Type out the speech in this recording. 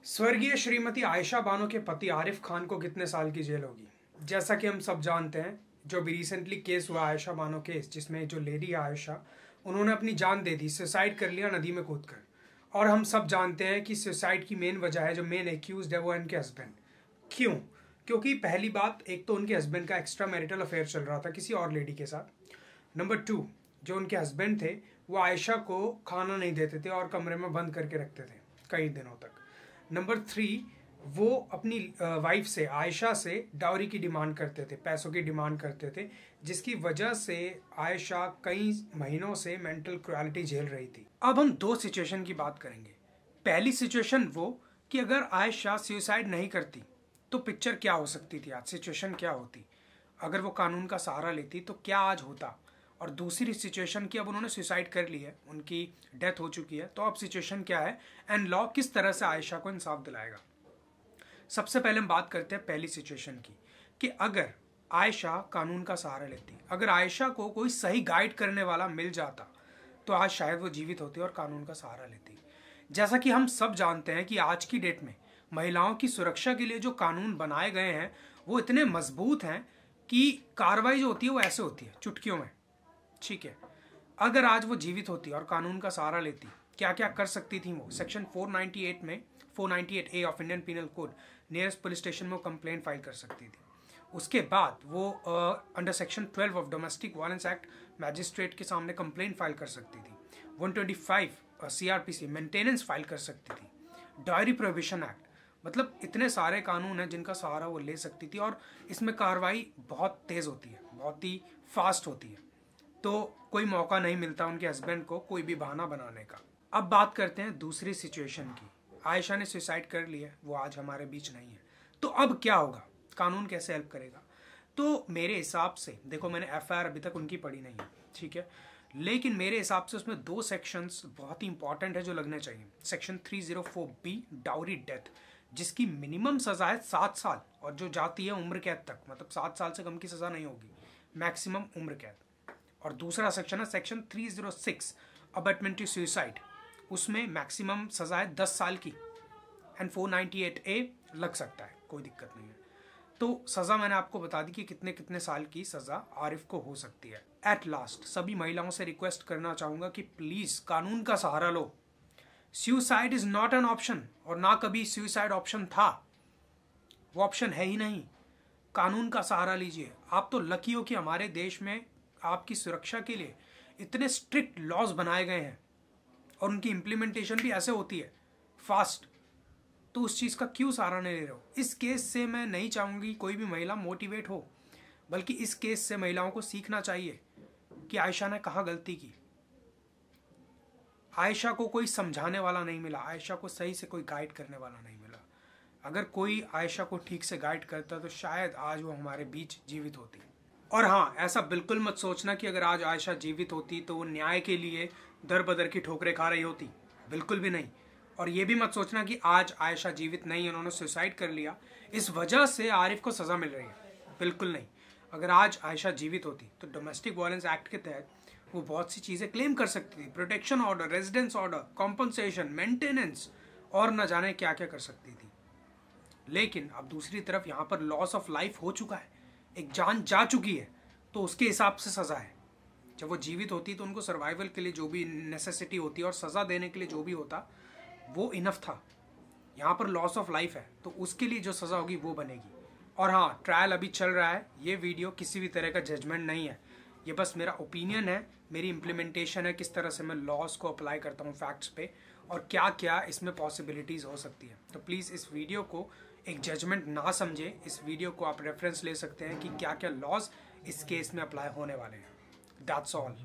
स्वर्गीय श्रीमती आयशा बानो के पति आरिफ खान को कितने साल की जेल होगी? जैसा कि हम सब जानते हैं, जो भी रिसेंटली केस हुआ आयशा बानो केस, जिसमें जो लेडी है आयशा, उन्होंने अपनी जान दे दी, सुसाइड कर लिया नदी में कूदकर। और हम सब जानते हैं कि सुसाइड की मेन वजह है, जो मेन एक्यूज्ड है वो है उनके हस्बैंड। क्यों? क्योंकि पहली बात, एक तो उनके हस्बैंड का एक्स्ट्रा मैरिटल अफेयर चल रहा था किसी और लेडी के साथ। नंबर 2, जो उनके हस्बैंड थे वो आयशा को खाना नहीं देते थे और कमरे में बंद करके रखते थे कई दिनों तक। नंबर 3, वो अपनी वाइफ से, आयशा से डाउरी की डिमांड करते थे, पैसों की डिमांड करते थे, जिसकी वजह से आयशा कई महीनों से मेंटल क्रुएलिटी झेल रही थी। अब हम 2 सिचुएशन की बात करेंगे। पहली सिचुएशन वो कि अगर आयशा सुसाइड नहीं करती तो पिक्चर क्या हो सकती थी, आज सिचुएशन क्या होती, अगर वो कानून का सहारा लेती तो क्या आज होता। और दूसरी सिचुएशन की, अब उन्होंने सुसाइड कर ली है, उनकी डेथ हो चुकी है, तो अब सिचुएशन क्या है एंड लॉ किस तरह से आयशा को इंसाफ दिलाएगा। सबसे पहले हम बात करते हैं पहली सिचुएशन की, कि अगर आयशा कानून का सहारा लेती, अगर आयशा को कोई सही गाइड करने वाला मिल जाता तो आज शायद वो जीवित होती और कानून का सहारा लेती। जैसा कि हम सब जानते हैं कि आज की डेट में महिलाओं की सुरक्षा के लिए जो कानून बनाए गए हैं वो इतने मजबूत हैं कि कार्रवाई जो होती है वो ऐसे होती है चुटकियों में। ठीक है, अगर आज वो जीवित होती और कानून का सहारा लेती, क्या क्या कर सकती थी वो? सेक्शन 498 में, 498A of Indian penal code, nearest police station में वो कंप्लेंट फाइल कर सकती थी। उसके बाद वो under section 12 of domestic violence act magistrate के सामने कंप्लेंट फाइल कर सकती थी। 125 CRPC मेंटेनेंस फाइल कर सकती थी। डायरी प्रोहिबिशन एक्ट, मतलब इतने सारे कानून हैं जिनका सहारा वो ले सकती थी, और इसमें कार्रवाई बहुत तेज होती है, बहुत ही फास्ट होती है, तो कोई मौका नहीं मिलता उनके हस्बैंड को कोई भी बहाना बनाने का। अब बात करते हैं दूसरी सिचुएशन की। आयशा ने सुसाइड कर लिया, वो आज हमारे बीच नहीं है, तो अब क्या होगा? कानून कैसे हेल्प करेगा? तो मेरे हिसाब से, देखो मैंने FIR अभी तक उनकी पढ़ी नहीं है, ठीक है, लेकिन मेरे हिसाब से उसमें 2 सेक्शंस बहुत ही इंपॉर्टेंट है जो लगने चाहिए। सेक्शन 304B डाउरी डेथ, जिसकी मिनिमम सजा है 7 साल और जो जाती है उम्र कैद तक, मतलब 7 साल से कम की सजा नहीं होगी, मैक्सिमम उम्र कैद। और दूसरा सेक्शन है सेक्शन 306 अबेटमेंट टू सुसाइड, उसमें मैक्सिमम सजा है 10 साल की एंड 498A लग सकता है, कोई दिक्कत नहीं है। तो सजा मैंने आपको बता दी कि कितने कितने साल की सजा आरिफ को हो सकती है। एट लास्ट सभी महिलाओं से रिक्वेस्ट करना चाहूंगा कि प्लीज कानून का सहारा लो। Suicide is not an option, और ना कभी सुसाइड ऑप्शन था, वो ऑप्शन है ही नहीं। कानून का सहारा लीजिए। आप तो लकी हो कि हमारे देश में आपकी सुरक्षा के लिए इतने स्ट्रिक्ट लॉज बनाए गए हैं और उनकी इम्प्लीमेंटेशन भी ऐसे होती है फास्ट, तो उस चीज़ का क्यों सहारा नहीं ले रहे हो? इस केस से मैं नहीं चाहूँगी कोई भी महिला मोटिवेट हो, बल्कि इस केस से महिलाओं को सीखना चाहिए कि आयशा ने कहाँ गलती की। आयशा को कोई समझाने वाला नहीं मिला, आयशा को सही से कोई गाइड करने वाला नहीं मिला। अगर कोई आयशा को ठीक से गाइड करता तो शायद आज वो हमारे बीच जीवित होती। और हाँ, ऐसा बिल्कुल मत सोचना कि अगर आज आयशा जीवित होती तो वो न्याय के लिए दर बदर की ठोकरें खा रही होती, बिल्कुल भी नहीं। और ये भी मत सोचना कि आज आयशा जीवित नहीं है, उन्होंने सुसाइड कर लिया, इस वजह से आरिफ को सजा मिल रही है, बिल्कुल नहीं। अगर आज आयशा जीवित होती तो डोमेस्टिक वायलेंस एक्ट के तहत वो बहुत सी चीज़ें क्लेम कर सकती थी, protection order, residence order, compensation, maintenance, और न जाने क्या क्या कर सकती थी। लेकिन अब दूसरी तरफ यहाँ पर लॉस ऑफ लाइफ हो चुका है, एक जान जा चुकी है, तो उसके हिसाब से सज़ा है। जब वो जीवित होती तो उनको सर्वाइवल के लिए जो भी नेसेसिटी होती है और सज़ा देने के लिए जो भी होता वो इनफ था। यहाँ पर लॉस ऑफ लाइफ है, तो उसके लिए जो सज़ा होगी वो बनेगी। और हाँ, ट्रायल अभी चल रहा है, ये वीडियो किसी भी तरह का जजमेंट नहीं है, ये बस मेरा ओपिनियन है, मेरी इम्प्लीमेंटेशन है, किस तरह से मैं लॉस को अप्लाई करता हूँ फैक्ट्स पे, और क्या क्या इसमें पॉसिबिलिटीज़ हो सकती है। तो प्लीज़ इस वीडियो को एक जजमेंट ना समझे, इस वीडियो को आप रेफरेंस ले सकते हैं कि क्या क्या लॉज इस केस में अप्लाई होने वाले हैं। That's all.